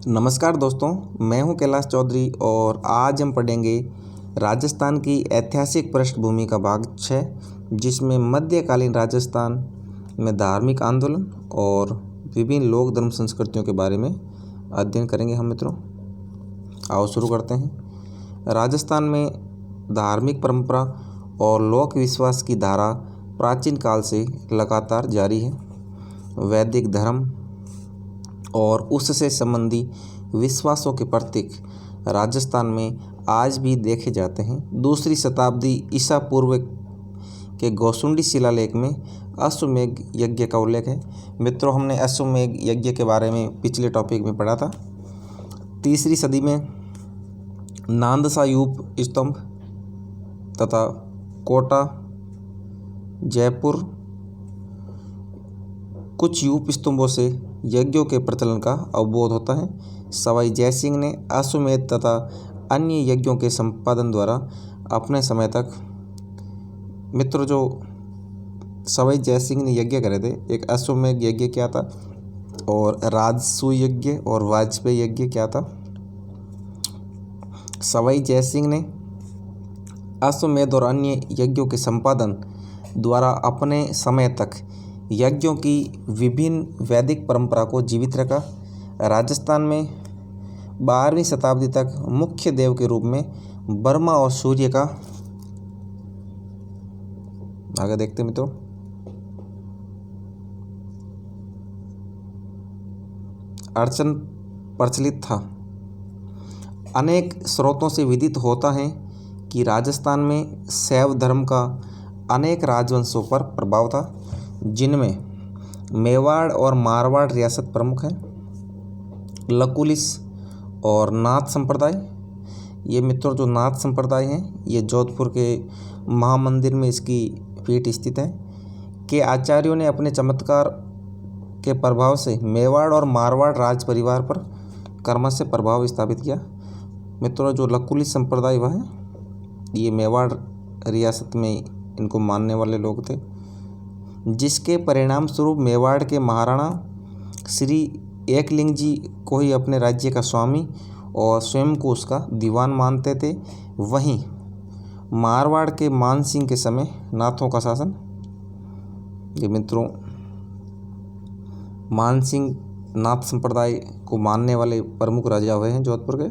नमस्कार दोस्तों, मैं हूं कैलाश चौधरी और आज हम पढ़ेंगे राजस्थान की ऐतिहासिक पृष्ठभूमि का भाग 6, जिसमें मध्यकालीन राजस्थान में धार्मिक आंदोलन और विभिन्न लोक धर्म संस्कृतियों के बारे में अध्ययन करेंगे हम मित्रों। आओ शुरू करते हैं। राजस्थान में धार्मिक परंपरा और लोक विश्वास की धारा प्राचीन काल से लगातार जारी है। वैदिक धर्म और उससे संबंधी विश्वासों के प्रतीक राजस्थान में आज भी देखे जाते हैं। दूसरी शताब्दी ईसा पूर्व के गौसुंडी शिलालेख में अश्वमेध यज्ञ का उल्लेख है। मित्रों, हमने अश्वमेध यज्ञ के बारे में पिछले टॉपिक में पढ़ा था। तीसरी सदी में नांदसायूप स्तंभ तथा कोटा, जयपुर कुछ यूप स्तंभों से यज्ञों के प्रचलन का अवबोध होता है। सवाई जयसिंह ने अश्वमेध तथा अन्य यज्ञों के संपादन द्वारा अपने समय तक मित्रों जो सवाई जयसिंह ने यज्ञ करे थे, एक अश्वमेध यज्ञ क्या था और राजसूय यज्ञ और वाजपेयी यज्ञ क्या था। सवाई जयसिंह ने अश्वमेध और अन्य यज्ञों के संपादन द्वारा अपने समय तक यज्ञों की विभिन्न वैदिक परंपरा को जीवित रखा। राजस्थान में 12वीं शताब्दी तक मुख्य देव के रूप में ब्रह्मा और सूर्य का, आगे देखते मित्रों, अर्चन प्रचलित था। अनेक स्रोतों से विदित होता है कि राजस्थान में शैव धर्म का अनेक राजवंशों पर प्रभाव था, जिनमें मेवाड़ और मारवाड़ रियासत प्रमुख हैं। लकुलिस और नाथ संप्रदाय, ये मित्रों जो नाथ संप्रदाय हैं, ये जोधपुर के महामंदिर में इसकी पीठ स्थित है, के आचार्यों ने अपने चमत्कार के प्रभाव से मेवाड़ और मारवाड़ राज परिवार पर क्रमशः प्रभाव स्थापित किया। मित्रों जो लकुलिस संप्रदाय वह है, ये मेवाड़ रियासत में इनको मानने वाले लोग थे, जिसके परिणाम स्वरूप मेवाड़ के महाराणा श्री एकलिंग जी को ही अपने राज्य का स्वामी और स्वयं को उसका दीवान मानते थे। वहीं मारवाड़ के मानसिंह के समय नाथों का शासन, ये मित्रों मानसिंह नाथ संप्रदाय को मानने वाले प्रमुख राजा हुए हैं जोधपुर के।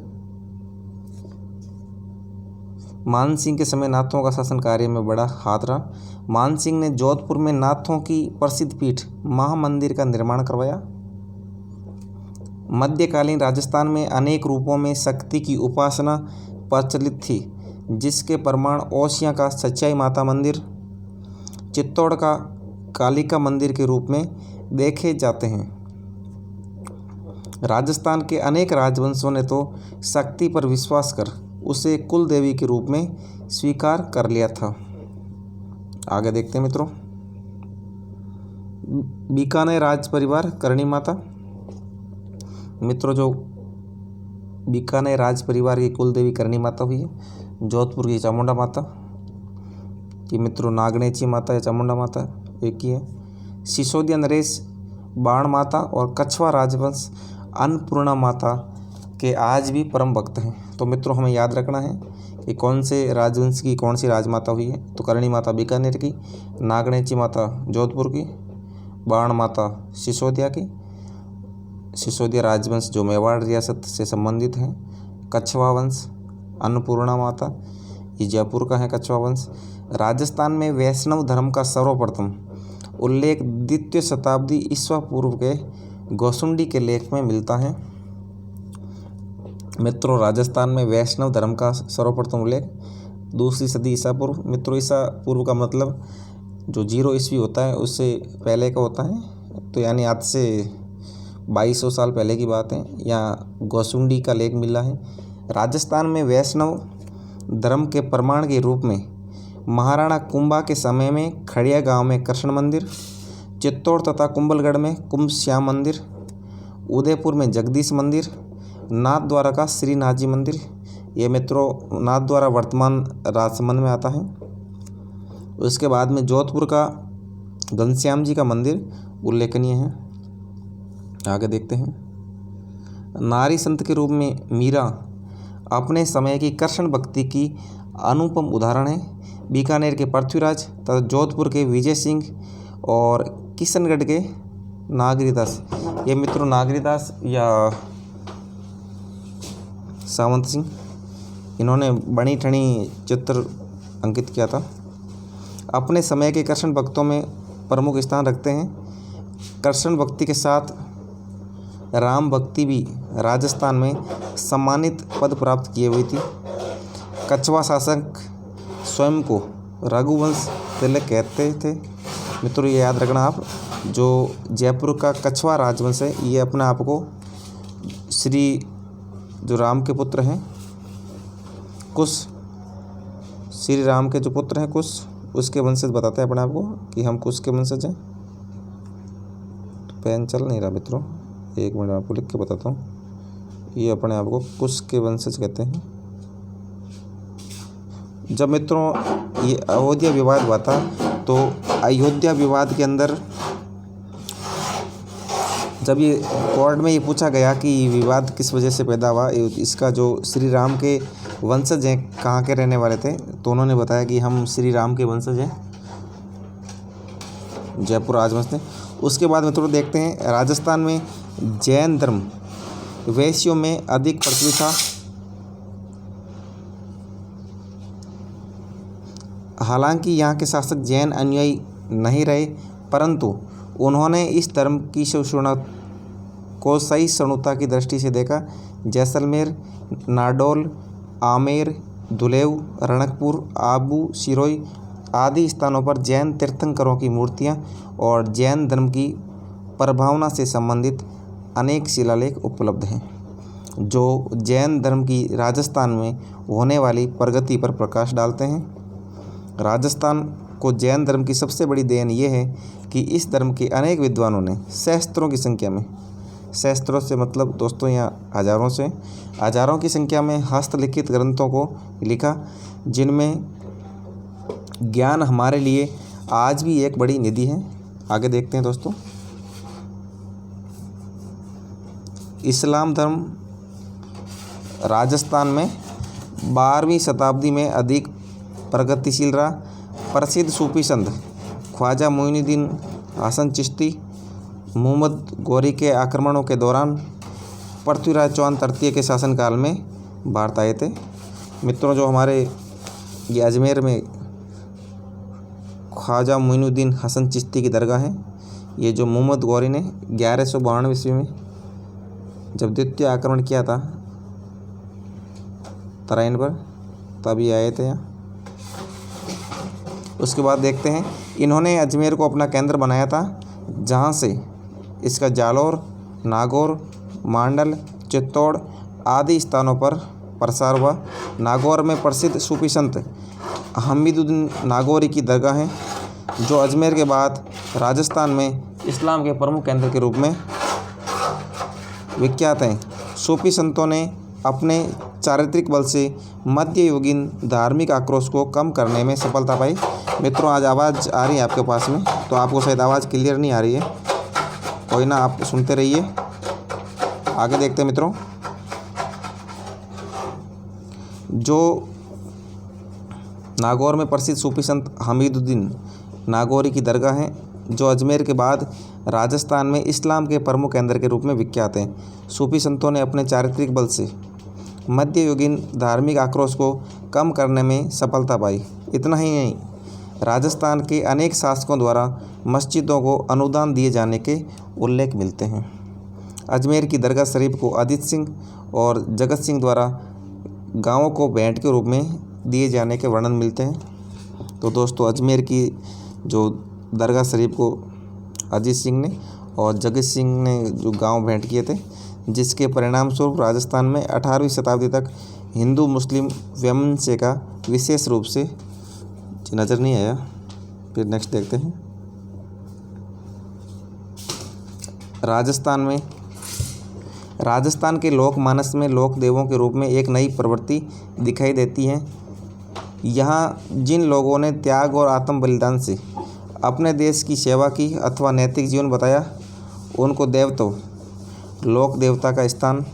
मानसिंह के समय नाथों का शासन कार्य में बड़ा हाथ रहा। मानसिंह ने जोधपुर में नाथों की प्रसिद्ध पीठ महामंदिर का निर्माण करवाया। मध्यकालीन राजस्थान में अनेक रूपों में शक्ति की उपासना प्रचलित थी, जिसके प्रमाण ओसियां का सच्चाई माता मंदिर, चित्तौड़ का कालिका मंदिर के रूप में देखे जाते हैं। राजस्थान के अनेक राजवंशों ने तो शक्ति पर विश्वास कर उसे कुल देवी के रूप में स्वीकार कर लिया था। आगे देखते हैं मित्रों। बीकानेर राज परिवार करणी माता, मित्रों जो बीकानेर राज परिवार की कुल देवी करणी माता हुई है। जोधपुर की चामुंडा माता, कि मित्रों नागनेची माता या चामुंडा माता एक ही है। सिसोदिया नरेश बाण माता और कछवा राजवंश अन्नपूर्णा माता के आज भी परम भक्त हैं। तो मित्रों हमें याद रखना है कि कौन से राजवंश की कौन सी राजमाता हुई है। तो करणी माता बीकानेर की, नागनेची माता जोधपुर की, बाण माता सिसोदिया की, सिसोदिया राजवंश जो मेवाड़ रियासत से संबंधित है। कछवा वंश अन्नपूर्णा माता, ये जयपुर का है कछवा वंश। राजस्थान में वैष्णव धर्म का सर्वप्रथम उल्लेख द्वितीय शताब्दी ईसा पूर्व के गौसुंडी के लेख में मिलता है। मित्रों राजस्थान में वैष्णव धर्म का सर्वप्रथम उल्लेख दूसरी सदी ईसा पूर्व। मित्रों ईसा पूर्व का मतलब जो 0 ईस्वी होता है उससे पहले का होता है, तो यानी आज से 2200 साल पहले की बात है। यहाँ गौसुंडी का लेख मिला है। राजस्थान में वैष्णव धर्म के प्रमाण के रूप में महाराणा कुंभा के समय में खड़िया गांव में कृष्ण मंदिर, चित्तौड़ तथा कुंभलगढ़ में कुंभ श्याम मंदिर, उदयपुर में जगदीश मंदिर, नाथ द्वारा का श्रीनाथ जी मंदिर, ये मित्रों नाथ द्वारा वर्तमान राजसमंद में आता है। उसके बाद में जोधपुर का घनश्याम जी का मंदिर उल्लेखनीय है। आगे देखते हैं। नारी संत के रूप में मीरा अपने समय की कृष्ण भक्ति की अनुपम उदाहरण है। बीकानेर के पृथ्वीराज तथा जोधपुर के विजय सिंह और किशनगढ़ के नागरीदास, ये मित्रों नागरीदास या सावंत सिंह, इन्होंने बनी ठनी चित्र अंकित किया था। अपने समय के कृष्ण भक्तों में प्रमुख स्थान रखते हैं। कृष्ण भक्ति के साथ राम भक्ति भी राजस्थान में सम्मानित पद प्राप्त किए हुई थी। कछवा शासक स्वयं को रघुवंश तिलक कहते थे। मित्रों ये याद रखना आप, जो जयपुर का कछवा राजवंश है ये अपने आप को श्री जो राम के पुत्र हैं कुश, श्री राम के जो पुत्र हैं कुश, उसके वंशज बताते हैं अपने आप को कि हम कुश के वंशज हैं। तो पेन चल नहीं रहा मित्रों, एक मिनट आपको लिख के बताता हूँ। ये अपने आप को कुश के वंशज कहते हैं। जब मित्रों ये अयोध्या विवाद हुआ था तो अयोध्या विवाद के अंदर जब ये कोर्ट में ये पूछा गया कि विवाद किस वजह से पैदा हुआ, इसका जो श्री राम के वंशज हैं कहाँ के रहने वाले थे, तो उन्होंने बताया कि हम श्री राम के वंशज हैं, जयपुर राजवंश थे। उसके बाद मित्रों देखते हैं राजस्थान में जैन धर्म वैश्यों में अधिक प्रचलित था। हालांकि यहाँ के शासक जैन अनुयायी नहीं रहे, परंतु उन्होंने इस धर्म की सहिष्णुता को सहिष्णुता की दृष्टि से देखा। जैसलमेर, नाडौल, आमेर, धुलेव, रणकपुर, आबू सिरोई आदि स्थानों पर जैन तीर्थंकरों की मूर्तियाँ और जैन धर्म की प्रभावना से संबंधित अनेक शिलालेख उपलब्ध हैं, जो जैन धर्म की राजस्थान में होने वाली प्रगति पर प्रकाश डालते हैं। राजस्थान को जैन धर्म की सबसे बड़ी देन ये है कि इस धर्म के अनेक विद्वानों ने सहस्त्रों की संख्या में, सहस्त्रों से मतलब दोस्तों यहाँ हजारों की संख्या में हस्तलिखित ग्रंथों को लिखा, जिनमें ज्ञान हमारे लिए आज भी एक बड़ी निधि है। आगे देखते हैं दोस्तों। इस्लाम धर्म राजस्थान में 12वीं शताब्दी में अधिक प्रगतिशील रहा। प्रसिद्ध सूफी संत ख्वाजा मोइनुद्दीन हसन चिश्ती मोहम्मद गौरी के आक्रमणों के दौरान पृथ्वीराज चौहान तृतीय के शासनकाल में भारत आए थे। मित्रों जो हमारे ये अजमेर में ख्वाजा मोइनुद्दीन हसन चिश्ती की दरगाह है, ये जो मोहम्मद गौरी ने 1192 ईस्वी में जब द्वितीय आक्रमण किया था तराइन पर, तब ये आए थे यहाँ। उसके बाद देखते हैं इन्होंने अजमेर को अपना केंद्र बनाया था, जहाँ से इसका जालौर, नागौर, मांडल, चित्तौड़ आदि स्थानों पर प्रसार हुआ। नागौर में प्रसिद्ध सूफी संत हमीदुद्दीन नागौरी की दरगाह है, जो अजमेर के बाद राजस्थान में इस्लाम के प्रमुख केंद्र के रूप में विख्यात हैं। सूफी संतों ने अपने चारित्रिक बल से मध्ययुगीन धार्मिक आक्रोश को कम करने में सफलता पाई। मित्रों आज आवाज़ आ रही है आपके पास में, तो आपको शायद आवाज़ क्लियर नहीं आ रही है, कोई ना, आप सुनते रहिए। आगे देखते हैं मित्रों। जो नागौर में प्रसिद्ध सूफी संत हमीदुद्दीन नागौरी की दरगाह है, जो अजमेर के बाद राजस्थान में इस्लाम के प्रमुख केंद्र के रूप में विख्यात हैं। सूफी संतों ने अपने चारित्रिक बल से मध्ययुगीन धार्मिक आक्रोश को कम करने में सफलता पाई। इतना ही नहीं, राजस्थान के अनेक शासकों द्वारा मस्जिदों को अनुदान दिए जाने के उल्लेख मिलते हैं। अजमेर की दरगाह शरीफ को अदित सिंह और जगत सिंह द्वारा गांवों को भेंट के रूप में दिए जाने के वर्णन मिलते हैं। तो दोस्तों अजमेर की जो दरगाह शरीफ को अजीत सिंह ने और जगत सिंह ने जो गांव भेंट किए थे, जिसके परिणाम स्वरूप राजस्थान में 18वीं शताब्दी तक हिंदू मुस्लिम वैमनस्य का विशेष रूप से नज़र नहीं आया। फिर नेक्स्ट देखते हैं। राजस्थान के लोकमानस में लोक देवों के रूप में एक नई प्रवृत्ति दिखाई देती है। यहाँ जिन लोगों ने त्याग और आत्म बलिदान से अपने देश की सेवा की अथवा नैतिक जीवन बताया, उनको देवत्व लोक देवता का स्थान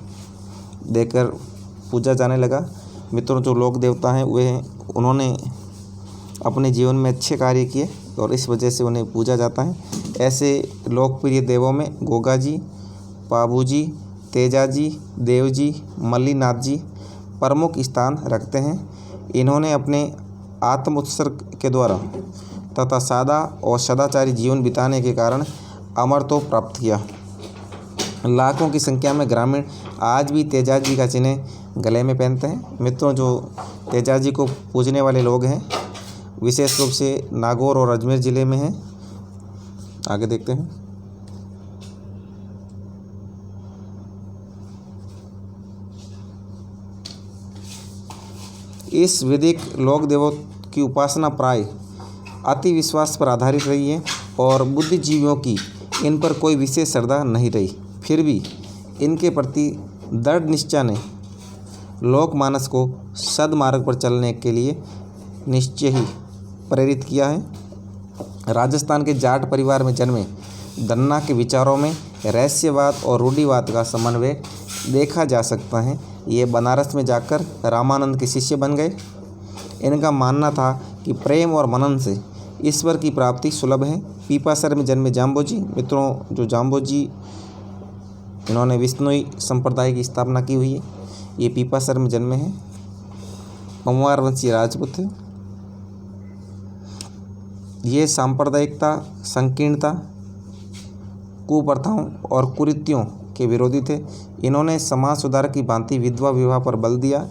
देकर पूजा जाने लगा। मित्रों, जो लोक देवता हैं वे हैं, उन्होंने अपने जीवन में अच्छे कार्य किए और इस वजह से उन्हें पूजा जाता है। ऐसे लोकप्रिय देवों में गोगा जी, पाबू जी, तेजा जी, देव जी, मल्लीनाथ जी प्रमुख स्थान रखते हैं। इन्होंने अपने आत्म उत्सर्ग के द्वारा तथा सादा और सदाचारी जीवन बिताने के कारण अमरत्व प्राप्त किया। लाखों की संख्या में ग्रामीण आज भी तेजा जी का चिन्ह गले में पहनते हैं। मित्रों, जो तेजा जी को पूजने वाले लोग हैं विशेष रूप से नागौर और अजमेर ज़िले में हैं। आगे देखते हैं। इस वैदिक लोक देवों की उपासना प्राय अति विश्वास पर आधारित रही है और बुद्धिजीवियों की इन पर कोई विशेष श्रद्धा नहीं रही। फिर भी इनके प्रति दृढ़ निश्चय ने लोकमानस को सद्मार्ग पर चलने के लिए निश्चय ही प्रेरित किया है। राजस्थान के जाट परिवार में जन्मे दन्ना के विचारों में रहस्यवाद और रूढ़िवाद का समन्वय देखा जा सकता है। ये बनारस में जाकर रामानंद के शिष्य बन गए। इनका मानना था कि प्रेम और मनन से ईश्वर की प्राप्ति सुलभ है। पीपासर में जन्मे जाम्बोजी। मित्रों, जो जाम्बोजी इन्होंने विष्णुई संप्रदाय की स्थापना की हुई है। ये पीपासर में जन्मे हैं। पंवार वंशीय राजपूत थे। ये सांप्रदायिकता, संकीर्णता, कुप्रथाओं और कुरीतियों के विरोधी थे। इन्होंने समाज सुधार की भांति विधवा विवाह पर बल दिया।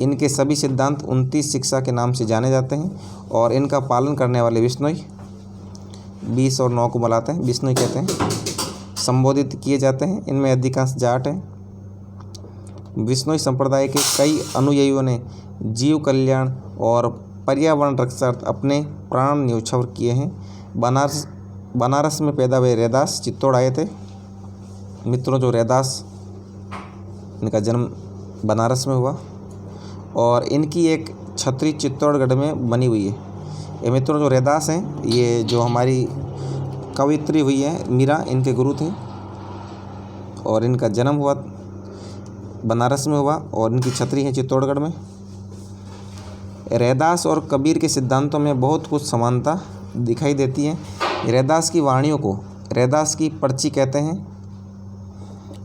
इनके सभी सिद्धांत 29 शिक्षा के नाम से जाने जाते हैं और इनका पालन करने वाले विष्णुई 20 और 9 को बुलाते हैं, विष्णुई कहते हैं, संबोधित किए जाते हैं। इनमें अधिकांश जाट हैं। विष्णुई संप्रदाय के कई अनुयायियों ने जीव कल्याण और पर्यावरण रक्षार्थ अपने प्राण न्योछावर किए हैं। बनारस में पैदा हुए रैदास चित्तौड़ आए थे। मित्रों, जो रैदास इनका जन्म बनारस में हुआ और इनकी एक छतरी चित्तौड़गढ़ में बनी हुई है। ये मित्रों, जो रैदास हैं, ये जो हमारी कवित्री हुई है मीरा, इनके गुरु थे और इनका जन्म हुआ बनारस में हुआ और इनकी छतरी है चित्तौड़गढ़ में। रैदास और कबीर के सिद्धांतों में बहुत कुछ समानता दिखाई देती है। रैदास की वाणियों को रैदास की पर्ची कहते हैं।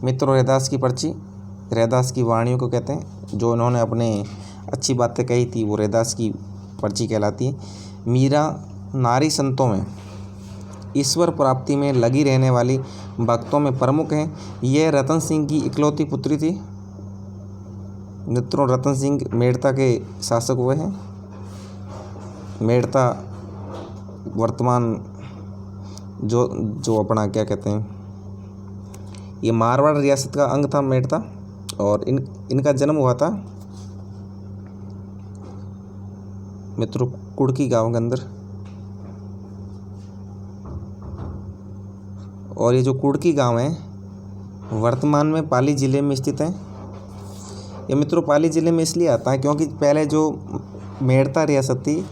मित्रों, रैदास की वाणियों को कहते हैं। जो इन्होंने अपने अच्छी बातें कही थी वो रैदास की पर्ची कहलाती है। मीरा नारी संतों में ईश्वर प्राप्ति में लगी रहने वाली भक्तों में प्रमुख हैं। यह रतन सिंह की इकलौती पुत्री थी। मित्रों, रतन सिंह मेड़ता के शासक हुए हैं। मेड़ता वर्तमान जो अपना क्या कहते हैं, ये मारवाड़ रियासत का अंग था मेड़ता और इनका जन्म हुआ था मित्रों कुड़की गांव के अंदर। और ये जो कुड़की गांव है वर्तमान में पाली ज़िले में स्थित है। ये मित्रों पाली ज़िले में इसलिए आता है क्योंकि पहले जो मेड़ता रियासत थी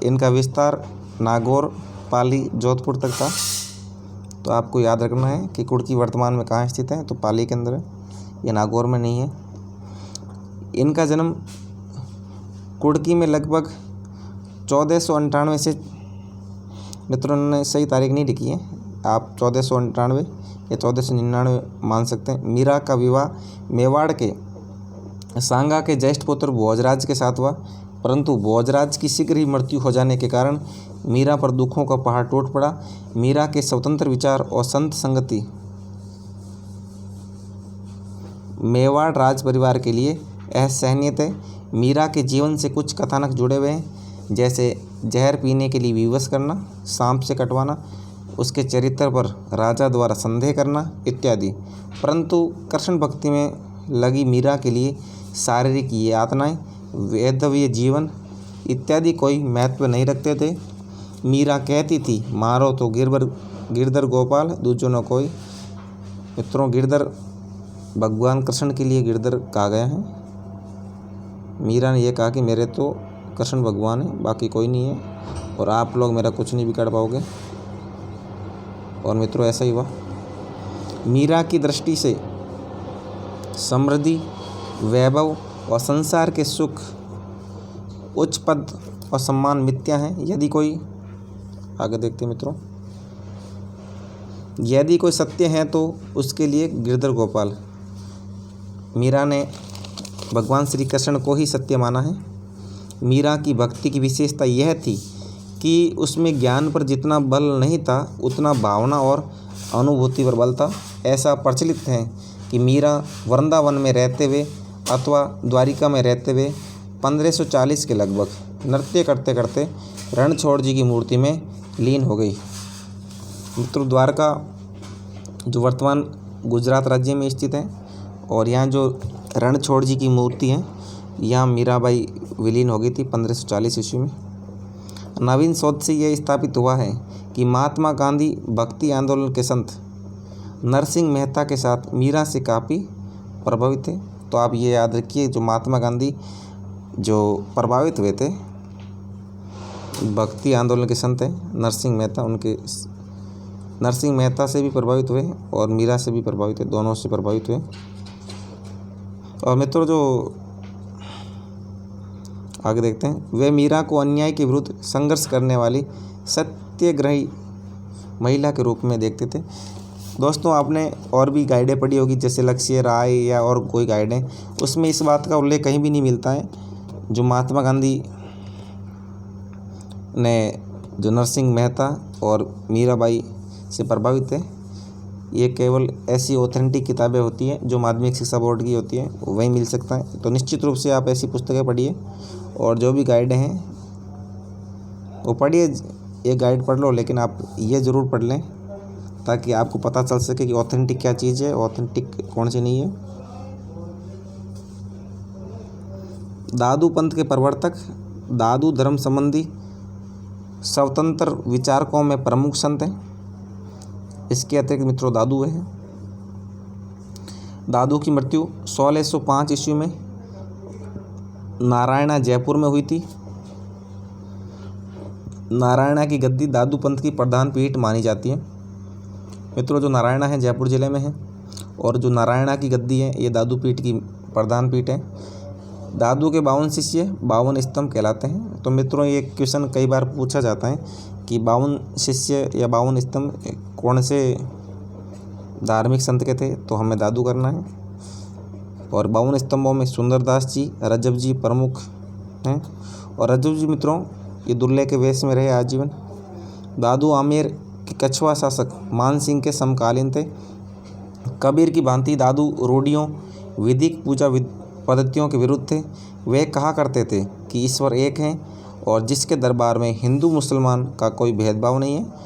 इनका विस्तार नागौर, पाली, जोधपुर तक था। तो आपको याद रखना है कि कुड़की वर्तमान में कहाँ स्थित है, तो पाली के अंदर है, ये नागौर में नहीं है। इनका जन्म कुड़की में लगभग 1498 से, मित्रों ने सही तारीख नहीं लिखी है, आप 1498 या 1499 मान सकते हैं। मीरा का विवाह मेवाड़ के सांगा के ज्येष्ठ पुत्र भोजराज के साथ हुआ, परंतु भोजराज की शीघ्र ही मृत्यु हो जाने के कारण मीरा पर दुखों का पहाड़ टूट पड़ा। मीरा के स्वतंत्र विचार और संत संगति मेवाड़ राज परिवार के लिए असहनीय थे। मीरा के जीवन से कुछ कथानक जुड़े हुए हैं, जैसे जहर पीने के लिए विवश करना, सांप से कटवाना, उसके चरित्र पर राजा द्वारा संदेह करना इत्यादि। परंतु कृष्ण भक्ति में लगी मीरा के लिए शारीरिक यातनाएं, वैधव्य जीवन इत्यादि कोई महत्व नहीं रखते थे। मीरा कहती थी, मारो तो गिरधर गोपाल, दूजों न कोई। मित्रों, गिरधर भगवान कृष्ण के लिए गिरधर कहा गया है। मीरा ने यह कहा कि मेरे तो कृष्ण भगवान है, बाकी कोई नहीं है और आप लोग मेरा कुछ नहीं बिगाड़ पाओगे। और मित्रों ऐसा ही हुआ। मीरा की दृष्टि से समृद्धि, वैभव और संसार के सुख, उच्च पद और सम्मान मिथ्या हैं। यदि कोई, आगे देखते हैं मित्रों, यदि कोई सत्य है तो उसके लिए गिरधर गोपाल। मीरा ने भगवान श्री कृष्ण को ही सत्य माना है। मीरा की भक्ति की विशेषता यह थी कि उसमें ज्ञान पर जितना बल नहीं था उतना भावना और अनुभूति पर बल था। ऐसा प्रचलित है कि मीरा वृंदावन में रहते हुए अथवा द्वारिका में रहते हुए 1540 के लगभग नृत्य करते करते रणछोड़ जी की मूर्ति में लीन हो गई। मित्रों, द्वारका जो वर्तमान गुजरात राज्य में स्थित है और यहाँ जो रणछोड़ जी की मूर्ति है, यहाँ मीराबाई विलीन हो गई थी 1540 ईस्वी में। नवीन शोध से यह स्थापित हुआ है कि महात्मा गांधी भक्ति आंदोलन के संत नरसिंह मेहता के साथ मीरा से काफ़ी प्रभावित थे। तो आप ये याद रखिए, जो महात्मा गांधी जो प्रभावित हुए थे भक्ति आंदोलन के संत हैं नरसिंह मेहता, उनके नरसिंह मेहता से भी प्रभावित हुए और मीरा से भी प्रभावित हुए, दोनों से प्रभावित हुए। और मित्रों, जो आगे देखते हैं, वे मीरा को अन्याय के विरुद्ध संघर्ष करने वाली सत्याग्रही महिला के रूप में देखते थे। दोस्तों, आपने और भी गाइडें पढ़ी होगी, जैसे लक्ष्य राय या और कोई गाइडें, उसमें इस बात का उल्लेख कहीं भी नहीं मिलता है जो महात्मा गांधी ने जो नरसिंह मेहता और मीराबाई से प्रभावित है। ये केवल ऐसी ऑथेंटिक किताबें होती हैं जो माध्यमिक शिक्षा बोर्ड की होती है, वहीं मिल सकता है। तो निश्चित रूप से आप ऐसी पुस्तकें पढ़िए और जो भी गाइडें हैं वो पढ़िए। ये गाइड पढ़ लो, लेकिन आप ये ज़रूर पढ़ लें ताकि आपको पता चल सके कि ऑथेंटिक क्या चीज़ है, ऑथेंटिक कौन सी नहीं है। दादू पंथ के प्रवर्तक दादू धर्म संबंधी स्वतंत्र विचारकों में प्रमुख संत हैं। इसके अतिरिक्त मित्रों दादू है। दादू की मृत्यु 1605 ईस्वी में नारायणा जयपुर में हुई थी। नारायणा की गद्दी दादू पंथ की प्रधान पीठ मानी जाती है। मित्रों, जो नारायणा है जयपुर जिले में है और जो नारायणा की गद्दी है ये दादू पीठ की प्रधान पीठ है। दादू के 52 शिष्य 52 स्तंभ कहलाते हैं। तो मित्रों, ये क्वेश्चन कई बार पूछा जाता है कि 52 शिष्य या 52 स्तंभ कौन से धार्मिक संत के थे, तो हमें दादू करना है। और 52 स्तंभों में सुंदरदास जी, रजब जी प्रमुख हैं। और रजब जी मित्रों ये दुल्हे के वेश में रहे आजीवन। दादू आमेर के कछुआ शासक मान सिंह के समकालीन थे। कबीर की भांति दादू रूढ़ियों, विधिक पूजा पद्धतियों के विरुद्ध थे। वे कहा करते थे कि ईश्वर एक हैं और जिसके दरबार में हिंदू मुसलमान का कोई भेदभाव नहीं है।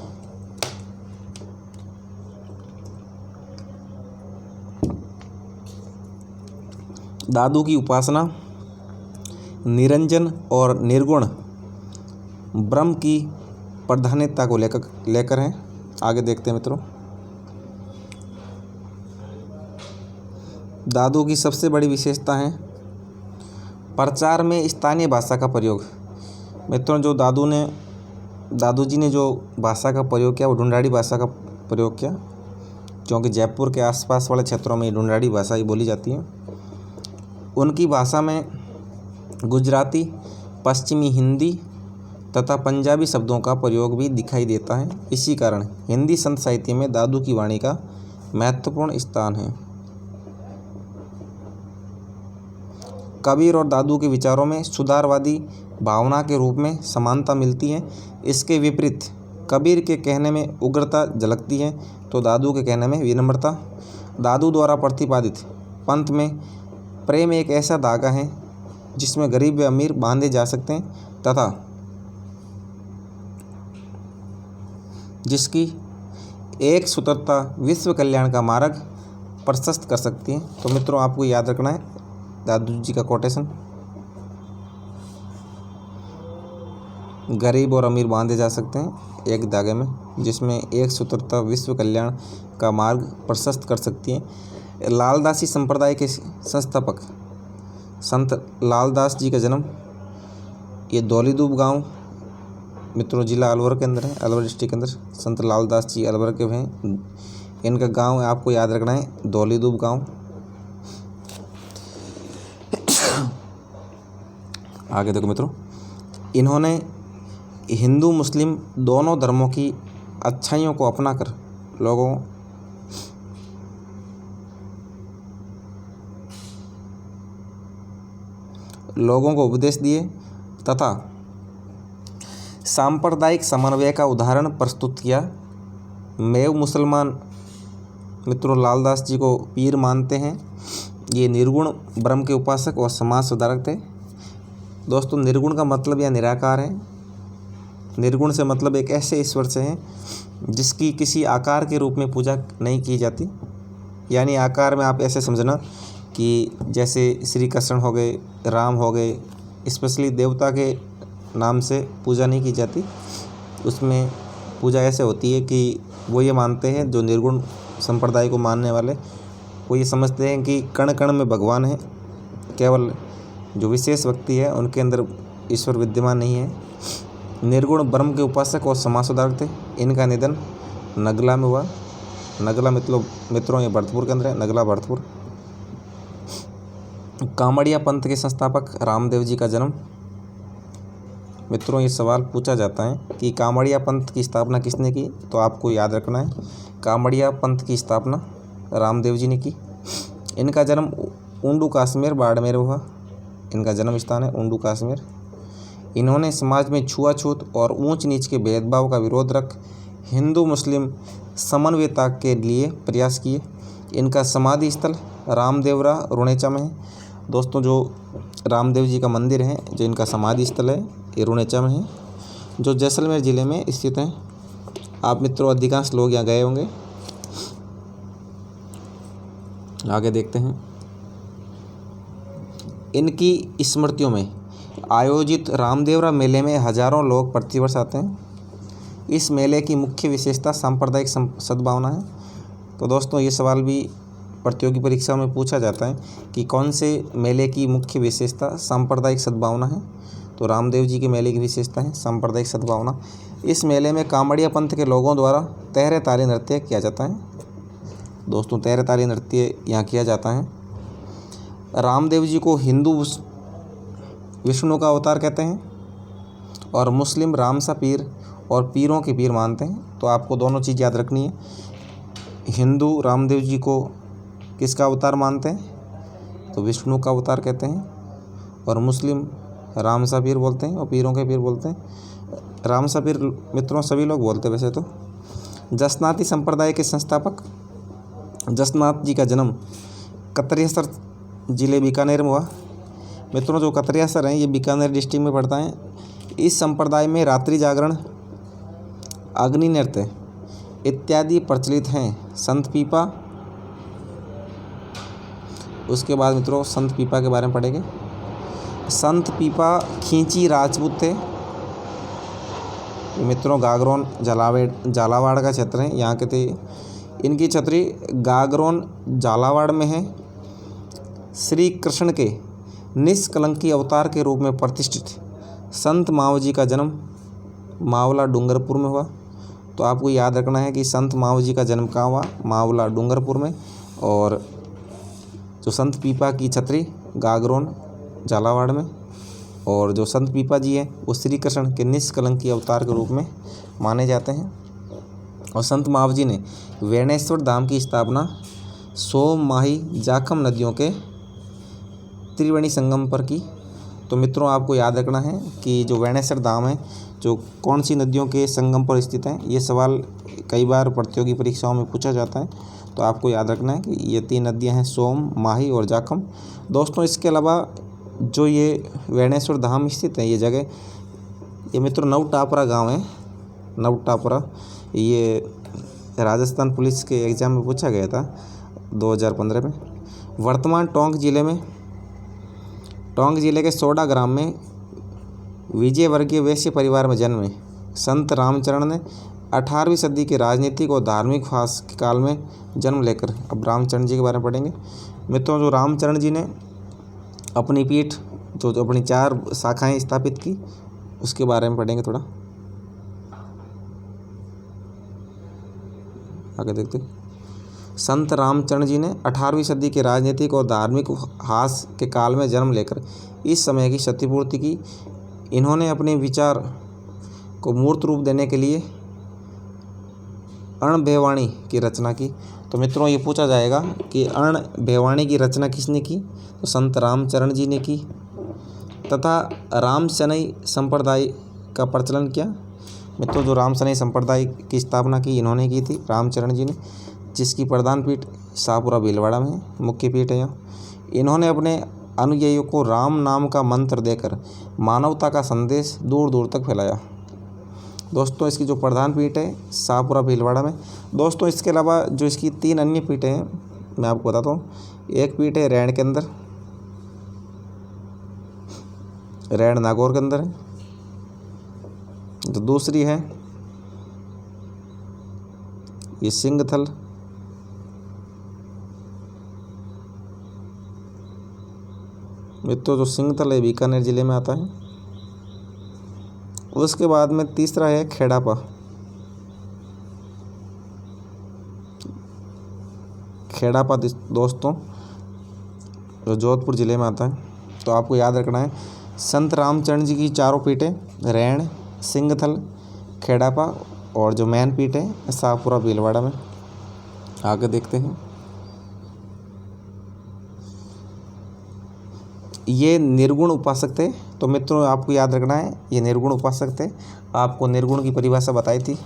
दादू की उपासना निरंजन और निर्गुण ब्रह्म की प्रधानता को लेकर है। आगे देखते हैं मित्रों, दादू की सबसे बड़ी विशेषता है प्रचार में स्थानीय भाषा का प्रयोग। मित्रों, जो दादू जी ने जो भाषा का प्रयोग किया वो ढूंढाड़ी भाषा का प्रयोग किया, क्योंकि जयपुर के आसपास वाले क्षेत्रों में ढूंढाड़ी भाषा ही बोली जाती है। उनकी भाषा में गुजराती, पश्चिमी हिंदी तथा पंजाबी शब्दों का प्रयोग भी दिखाई देता है। इसी कारण हिंदी संत साहित्य में दादू की वाणी का महत्वपूर्ण स्थान है। कबीर और दादू के विचारों में सुधारवादी भावना के रूप में समानता मिलती है। इसके विपरीत कबीर के कहने में उग्रता झलकती है तो दादू के कहने में विनम्रता। दादू द्वारा प्रतिपादित पंथ में प्रेम एक ऐसा धागा है जिसमें गरीब व अमीर बांधे जा सकते हैं तथा जिसकी एक सूत्रता विश्व कल्याण का मार्ग प्रशस्त कर सकती है। तो मित्रों, आपको याद रखना है दादू जी का कोटेशन, गरीब और अमीर बांधे जा सकते हैं एक धागे में, जिसमें एक सूत्रता विश्व कल्याण का मार्ग प्रशस्त कर सकती है। लालदासी संप्रदाय के संस्थापक संत लालदास जी का जन्म ये दौलीदूब गांव मित्रों जिला अलवर के अंदर है, अलवर डिस्ट्रिक्ट के अंदर संत लालदास जी अलवर के हैं। इनका गांव आपको याद रखना है दौलीदूब गांव। आगे देखो मित्रों, इन्होंने हिंदू मुस्लिम दोनों धर्मों की अच्छाइयों को अपनाकर लोगों को उपदेश दिए तथा सांप्रदायिक समन्वय का उदाहरण प्रस्तुत किया। मैव मुसलमान मित्रों लालदास जी को पीर मानते हैं। ये निर्गुण ब्रह्म के उपासक और समाज सुधारक थे। दोस्तों, निर्गुण का मतलब यह निराकार है। निर्गुण से मतलब एक ऐसे ईश्वर से है जिसकी किसी आकार के रूप में पूजा नहीं की जाती। यानी आकार में आप ऐसे समझना कि जैसे श्री कृष्ण हो गए, राम हो गए, स्पेशली देवता के नाम से पूजा नहीं की जाती। उसमें पूजा ऐसे होती है कि वो ये मानते हैं, जो निर्गुण संप्रदाय को मानने वाले, वो ये समझते हैं कि कण कण में भगवान है, केवल जो विशेष व्यक्ति है उनके अंदर ईश्वर विद्यमान नहीं है। निर्गुण ब्रह्म के उपासक और समाज सुधारक थे। इनका निधन नगला में हुआ। नगला मतलब मित्रों ये भरतपुर के अंदर है, नगला भरतपुर। कामड़िया पंथ के संस्थापक रामदेव जी का जन्म। मित्रों ये सवाल पूछा जाता है कि कामड़िया पंथ की स्थापना किसने की, तो आपको याद रखना है कामड़िया पंथ की स्थापना रामदेव जी ने की। इनका जन्म ऊंडू कश्मीर बाड़मेर हुआ। इनका जन्म स्थान है ऊंडू कश्मीर। इन्होंने समाज में छुआछूत और ऊंच नीच के भेदभाव का विरोध रख हिंदू मुस्लिम समन्वयता के लिए प्रयास किए। इनका समाधि स्थल रामदेवरा रुणेचा में है। दोस्तों, जो रामदेव जी का मंदिर है, जो इनका समाधि स्थल है, ये रुणेचा में है, जो जैसलमेर ज़िले में स्थित है। आप मित्रों अधिकांश लोग यहाँ गए होंगे। आगे देखते हैं। इनकी स्मृतियों में आयोजित रामदेवरा मेले में हजारों लोग प्रतिवर्ष आते हैं। इस मेले की मुख्य विशेषता सांप्रदायिक सद्भावना है। तो दोस्तों ये सवाल भी प्रतियोगी परीक्षा में पूछा जाता है कि कौन से मेले की मुख्य विशेषता सांप्रदायिक सद्भावना है। तो रामदेव जी के मेले की विशेषता है सांप्रदायिक सद्भावना। इस मेले में कामड़िया पंथ के लोगों द्वारा तहरे ताली नृत्य किया जाता है। दोस्तों तहरे ताली नृत्य यहाँ किया जाता है। रामदेव जी को हिंदू विष्णु का अवतार कहते हैं और मुस्लिम रामसा पीर और पीरों के पीर मानते हैं। तो आपको दोनों चीज़ याद रखनी है। हिंदू रामदेव जी को किसका अवतार मानते हैं, तो विष्णु का अवतार कहते हैं, और मुस्लिम रामसा पीर बोलते हैं और पीरों के पीर बोलते हैं। रामसा पीर मित्रों सभी लोग बोलते हैं वैसे तो। जसनाती संप्रदाय के संस्थापक जसनाथ जी का जन्म कतरियासर जिले बीकानेर में हुआ। मित्रों जो कतरियासर हैं ये बीकानेर डिस्ट्रिक्ट में पड़ता है। इस संप्रदाय में रात्रि जागरण, अग्नि नृत्य इत्यादि प्रचलित हैं। संत पीपा, उसके बाद मित्रों संत पीपा के बारे में पढ़ेंगे। संत पीपा खींची राजपूत थे। मित्रों गागरोन झालावाड़ का क्षेत्र है, यहाँ के थे। इनकी छतरी गागरोन झालावाड़ में है। श्री कृष्ण के निष्कलंकी अवतार के रूप में प्रतिष्ठित संत मावजी का जन्म मावला डूंगरपुर में हुआ। तो आपको याद रखना है कि संत मावजी का जन्म कहाँ हुआ, मावला डूंगरपुर में। और जो संत पीपा की छतरी गागरोन झालावाड़ में। और जो संत पीपा जी हैं वो श्री कृष्ण के निष्कलंकी अवतार के रूप में माने जाते हैं। और संत मावजी ने वेणेश्वर धाम की स्थापना सोम, माही, जाखम नदियों के त्रिवेणी संगम पर की। तो मित्रों आपको याद रखना है कि जो वेणेश्वर धाम है जो कौन सी नदियों के संगम पर स्थित है, ये सवाल कई बार प्रतियोगी परीक्षाओं में पूछा जाता है। तो आपको याद रखना है कि ये 3 नदियां हैं, सोम, माही और जाखम। दोस्तों इसके अलावा जो ये वेणेश्वर धाम स्थित है ये जगह, ये मित्रों नवटापरा गाँव है। नवटापरा ये राजस्थान पुलिस के एग्ज़ाम में पूछा गया था 2015 में। वर्तमान टोंक जिले के सोडा ग्राम में विजय वर्गीय वैश्य परिवार में जन्मे संत रामचरण ने 18वीं सदी के राजनीतिक और धार्मिक फास के काल में जन्म लेकर, अब रामचरण जी के बारे में पढ़ेंगे। मित्रों जो रामचरण जी ने अपनी पीठ जो अपनी 4 शाखाएं स्थापित की उसके बारे में पढ़ेंगे थोड़ा। आगे देखते हैं। संत रामचरण जी ने 18वीं सदी के राजनीतिक और धार्मिक हास के काल में जन्म लेकर इस समय की क्षतिपूर्ति की। इन्होंने अपने विचार को मूर्त रूप देने के लिए अणभेवाणी की रचना की। तो मित्रों ये पूछा जाएगा कि अणभेवाणी की रचना किसने की, तो संत रामचरण जी ने की। तथा रामशनई संप्रदाय का प्रचलन किया। मित्रों जो रामशनई संप्रदाय की स्थापना की इन्होंने की थी रामचरण जी ने, जिसकी प्रधान पीठ शाहपुरा भीलवाड़ा में है, मुख्य पीठ है यहाँ। इन्होंने अपने अनुयायियों को राम नाम का मंत्र देकर मानवता का संदेश दूर दूर तक फैलाया। दोस्तों इसकी जो प्रधान पीठ है शाहपुरा भीलवाड़ा में। दोस्तों इसके अलावा जो इसकी 3 अन्य पीठें हैं मैं आपको बताता हूँ। एक पीठ है रैण के अंदर, रैण नागौर के अंदर है। तो दूसरी है ये सिंगथल, मित्रों जो सिंगथल है बीकानेर जिले में आता है। उसके बाद में तीसरा है खेड़ापा। खेड़ापा दोस्तों जो जोधपुर ज़िले में आता है। तो आपको याद रखना है संत रामचरण जी की 4 पीठें रैण, सिंगथल, खेड़ापा और जो मैन पीठ है शाहपुरा भीलवाड़ा में। आगे देखते हैं। ये निर्गुण उपासक थे। तो मित्रों आपको याद रखना है ये निर्गुण उपासक थे। आपको निर्गुण की परिभाषा बताई थी।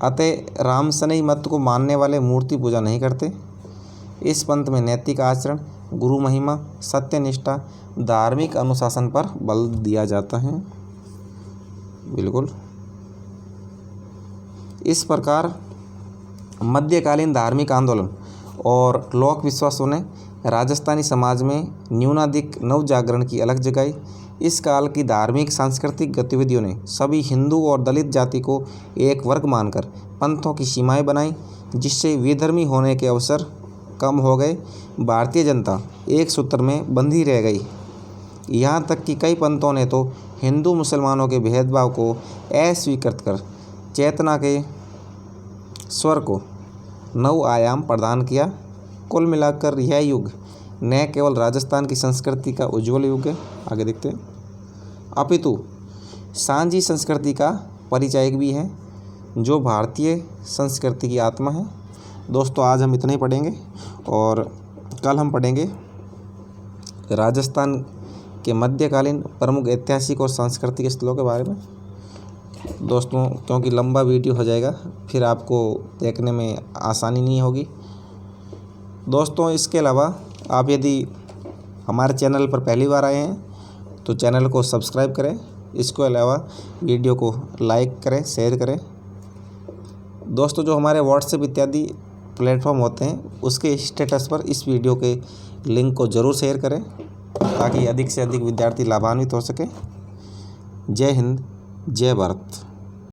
अतः रामशनई मत को मानने वाले मूर्ति पूजा नहीं करते। इस पंथ में नैतिक आचरण, गुरु महिमा, सत्यनिष्ठा, धार्मिक अनुशासन पर बल दिया जाता है। बिल्कुल इस प्रकार मध्यकालीन धार्मिक आंदोलन और लोक विश्वासों ने राजस्थानी समाज में न्यूनाधिक नवजागरण की अलग जगाई। इस काल की धार्मिक सांस्कृतिक गतिविधियों ने सभी हिंदू और दलित जाति को एक वर्ग मानकर पंथों की सीमाएं बनाई, जिससे विधर्मी होने के अवसर कम हो गए। भारतीय जनता एक सूत्र में बंधी रह गई। यहाँ तक कि कई पंथों ने तो हिंदू मुसलमानों के भेदभाव को अस्वीकृत कर चेतना के स्वर को नव आयाम प्रदान किया। कुल मिलाकर यह युग न केवल राजस्थान की संस्कृति का उज्ज्वल युग है, आगे देखते हैं, अपितु सांझी संस्कृति का परिचायक भी है, जो भारतीय संस्कृति की आत्मा है। दोस्तों आज हम इतना ही पढ़ेंगे और कल हम पढ़ेंगे राजस्थान के मध्यकालीन प्रमुख ऐतिहासिक और सांस्कृतिक स्थलों के बारे में। दोस्तों क्योंकि लंबा वीडियो हो जाएगा फिर आपको देखने में आसानी नहीं होगी। दोस्तों इसके अलावा आप यदि हमारे चैनल पर पहली बार आए हैं तो चैनल को सब्सक्राइब करें। इसके अलावा वीडियो को लाइक करें, शेयर करें। दोस्तों जो हमारे व्हाट्सएप इत्यादि प्लेटफॉर्म होते हैं उसके स्टेटस पर इस वीडियो के लिंक को ज़रूर शेयर करें ताकि अधिक से अधिक विद्यार्थी लाभान्वित हो सके। जय हिंद, जय भारत।